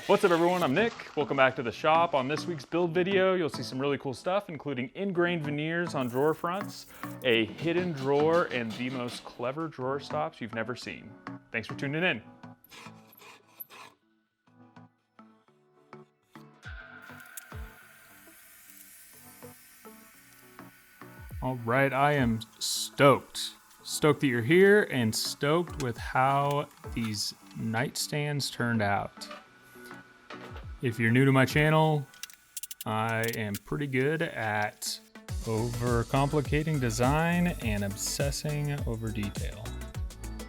What's up everyone, I'm Nick. Welcome back to the shop. On this week's build video, you'll see some really cool stuff, including ingrained veneers on drawer fronts, a hidden drawer, and the most clever drawer stops you've never seen. Thanks for tuning in. All right, I am stoked. Stoked that you're here and stoked with how these nightstands turned out. If you're new to my channel, I am pretty good at overcomplicating design and obsessing over detail.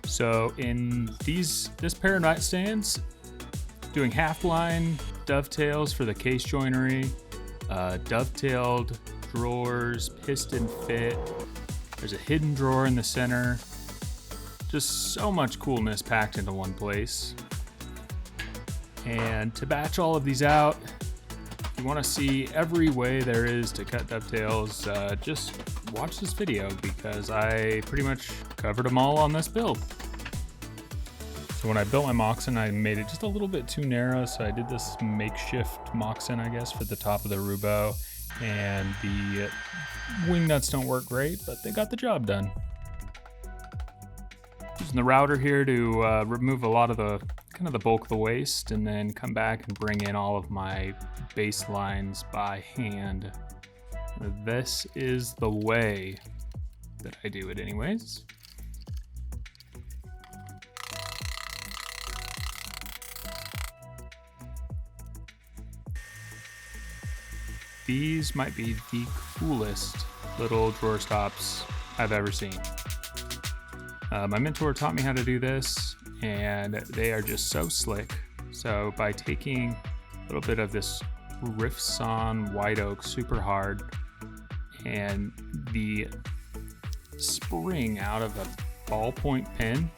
So in this pair of nightstands, doing half line dovetails for the case joinery, dovetailed drawers, piston fit. There's a hidden drawer in the center. Just so much coolness packed into one place. And to batch all of these out, if you want to see every way there is to cut dovetails, just watch this video because I pretty much covered them all on this build. So when I built my moccasin, I made it just a little bit too narrow, so I did this makeshift moccasin, I guess, for the top of the rubo. And the wing nuts don't work great, but they got the job done. Using the router here to remove a lot of the the bulk of the waste, and then come back and bring in all of my base lines by hand. This is the way that I do it anyways. These might be the coolest little drawer stops I've ever seen. My mentor taught me how to do this, and they are just so slick. So by taking a little bit of this rift sawn white oak super hard and the spring out of a ballpoint pen,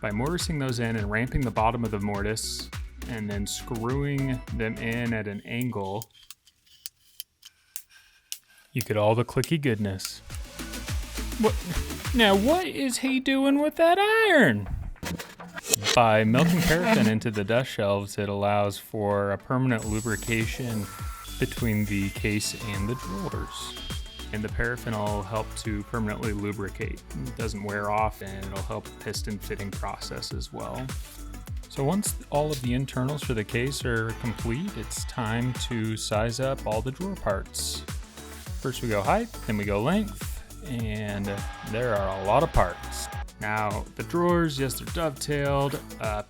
by mortising those in and ramping the bottom of the mortise and then screwing them in at an angle, you get all the clicky goodness. What is he doing with that iron? By melting paraffin into the dust shelves, it allows for a permanent lubrication between the case and the drawers. And the paraffin will help to permanently lubricate. It doesn't wear off, and it'll help the piston fitting process as well. So once all of the internals for the case are complete, it's time to size up all the drawer parts. First we go height, then we go length, and there are a lot of parts. Now the drawers, yes, they're dovetailed,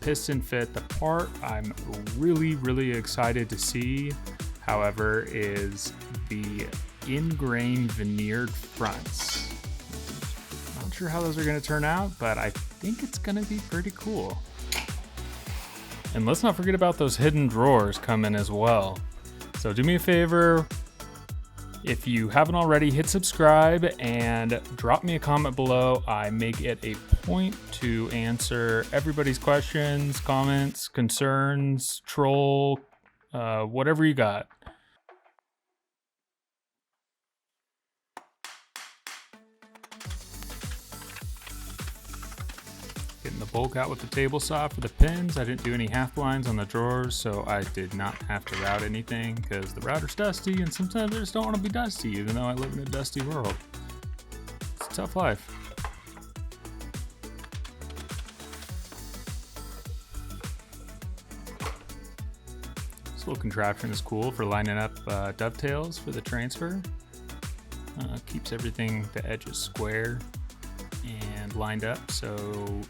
piston fit. The part I'm really excited to see, however, is the ingrained veneered fronts. Not sure how those are going to turn out, but I think it's going to be pretty cool. And let's not forget about those hidden drawers coming as well. So do me a favor, if you haven't already, hit subscribe and drop me a comment below. I make it a point to answer everybody's questions, comments, concerns, troll, whatever you got. Getting the bulk out with the table saw for the pins. I didn't do any half lines on the drawers, so I did not have to route anything because the router's dusty, and sometimes I just don't want to be dusty, even though I live in a dusty world. It's a tough life. This little contraption is cool for lining up dovetails for the transfer. Keeps everything, the edges square and lined up, so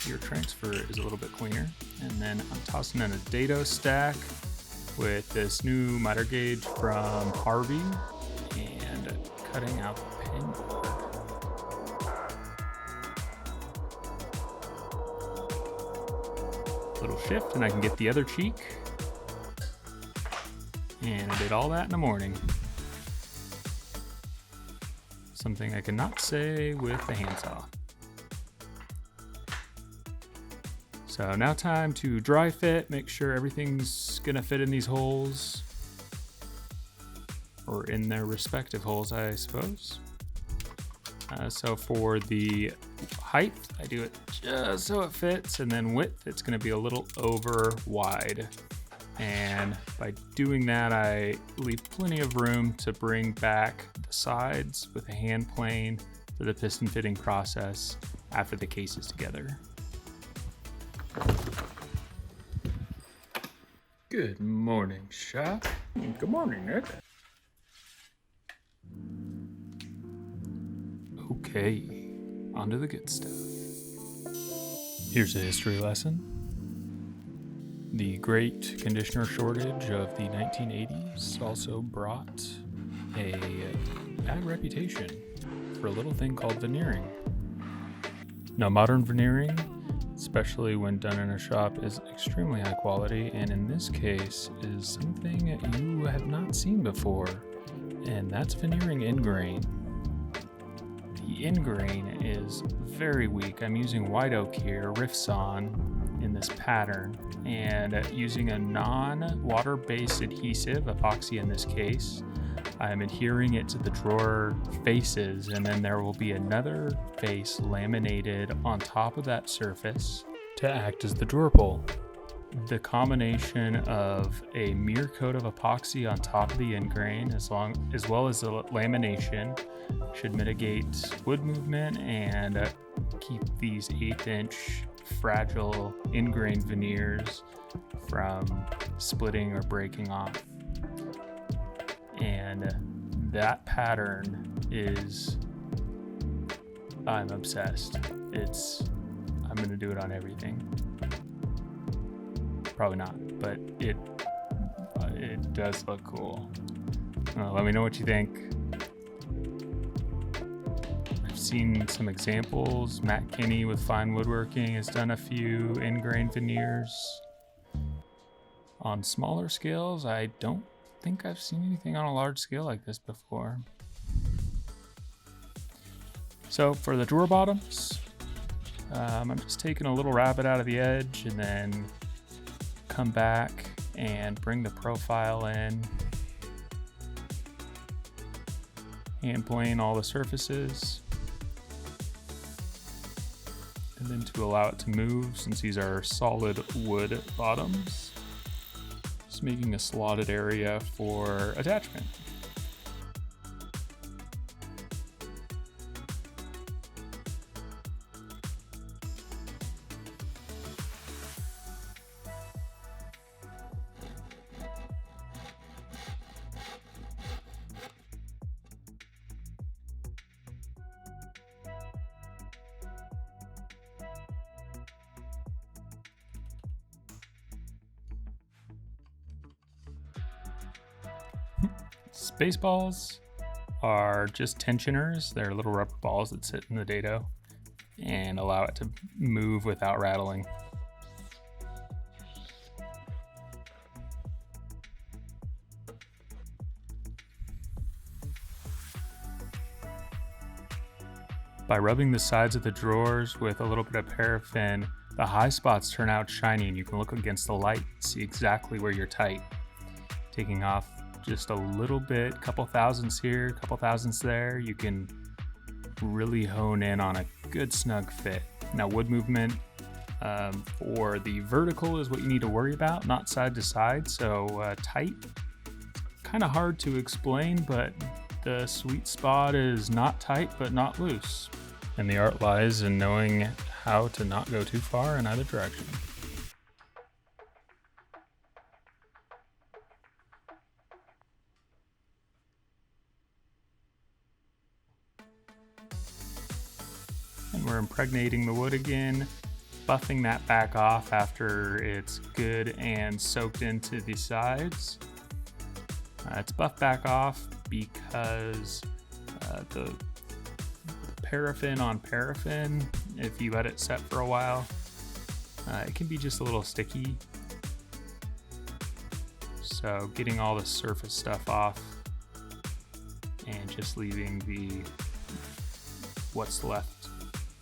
your transfer is a little bit cleaner. And then I'm tossing in a dado stack with this new miter gauge from Harvey and cutting out the pin board. Little shift and I can get the other cheek. And I did all that in the morning. Something I cannot say with the handsaw. So now time to dry fit, make sure everything's gonna fit in these holes, or in their respective holes, I suppose. So for the height, I do it just so it fits, and then width, it's gonna be a little over wide. And by doing that, I leave plenty of room to bring back the sides with a hand plane for the piston fitting process after the case is together. Good morning, shop. Good morning, Nick. Okay, on to the good stuff. Here's a history lesson. The great conditioner shortage of the 1980s also brought a bad reputation for a little thing called veneering. Now, modern veneering, especially when done in a shop, is extremely high quality, and in this case is something you have not seen before, and that's veneering end grain. The end grain is very weak. I'm using white oak here, Riffson, in this pattern, and using a non-water-based adhesive, epoxy in this case, I'm adhering it to the drawer faces, and then there will be another face laminated on top of that surface to act as the drawer pull. The combination of a mirror coat of epoxy on top of the end grain, as well as the lamination, should mitigate wood movement and keep these 1/8-inch fragile end grain veneers from splitting or breaking off. And that pattern is, I'm obsessed. I'm gonna do it on everything. Probably not, but it does look cool. Let me know what you think. I've seen some examples. Matt Kinney with Fine Woodworking has done a few end grain veneers. On smaller scales, I don't think I've seen anything on a large scale like this before. So for the drawer bottoms, I'm just taking a little rabbet out of the edge and then come back and bring the profile in, hand plane all the surfaces, and then to allow it to move, since these are solid wood bottoms, just making a slotted area for attachment. Spaceballs are just tensioners. They're little rubber balls that sit in the dado and allow it to move without rattling. By rubbing the sides of the drawers with a little bit of paraffin, the high spots turn out shiny and you can look against the light and see exactly where you're tight. Taking off just a little bit, couple thousandths here, couple thousandths there, you can really hone in on a good snug fit. Now, wood movement for the vertical is what you need to worry about, not side to side. So tight, kind of hard to explain, but the sweet spot is not tight but not loose. And the art lies in knowing how to not go too far in either direction. And we're impregnating the wood again, buffing that back off after it's good and soaked into the sides. It's buffed back off because the paraffin on paraffin, if you let it set for a while, it can be just a little sticky. So getting all the surface stuff off and just leaving what's left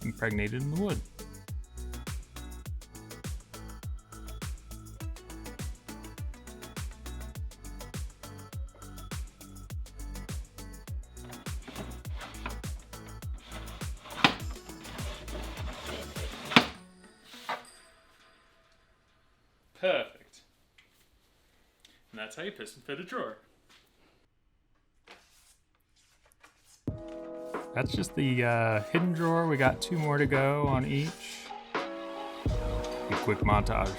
impregnated in the wood. Perfect. And that's how you piston fit a drawer. That's just the hidden drawer. We got 2 more to go on each. A quick montage.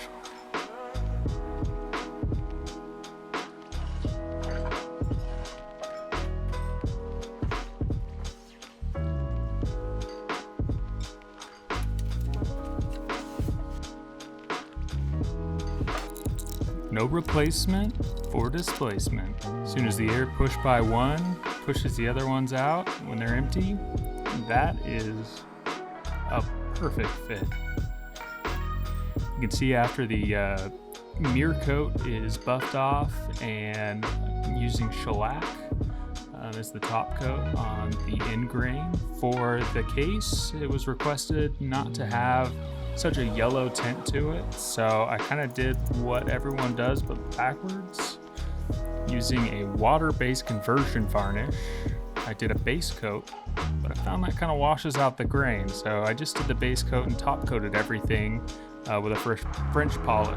No replacement for displacement. As soon as the air pushed by one pushes the other ones out when they're empty, that is a perfect fit. You can see after the mirror coat is buffed off and I'm using shellac as the top coat on the end grain. For the case, it was requested not to have such a yellow tint to it, so I kind of did what everyone does but backwards. Using a water-based conversion varnish, I did a base coat, but I found that kind of washes out the grain, so I just did the base coat and top coated everything with a French polish.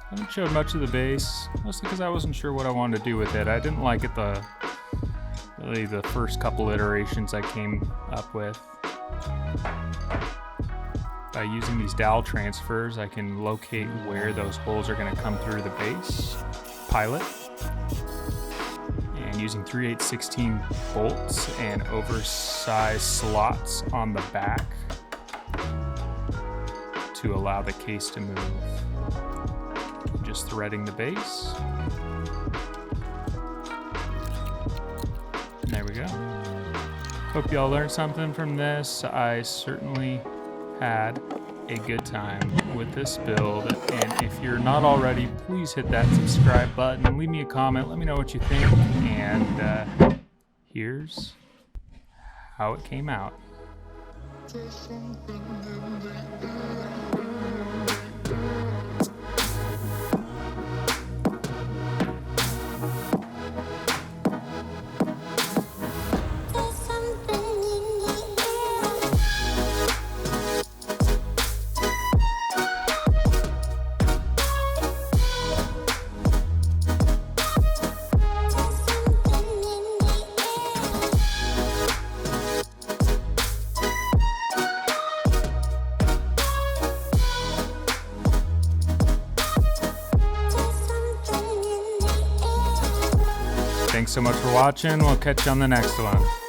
I haven't showed much of the base, mostly because I wasn't sure what I wanted to do with it. I didn't like it really the first couple iterations I came up with. By using these dowel transfers, I can locate where those holes are going to come through the base pilot. And using 3/8/16 bolts and oversized slots on the back to allow the case to move. Just threading the base. And there we go. Hope y'all learned something from this. I certainly had a good time with this build. And if you're not already, please hit that subscribe button. Leave me a comment. Let me know what you think. And here's how it came out. Thanks so much for watching. We'll catch you on the next one.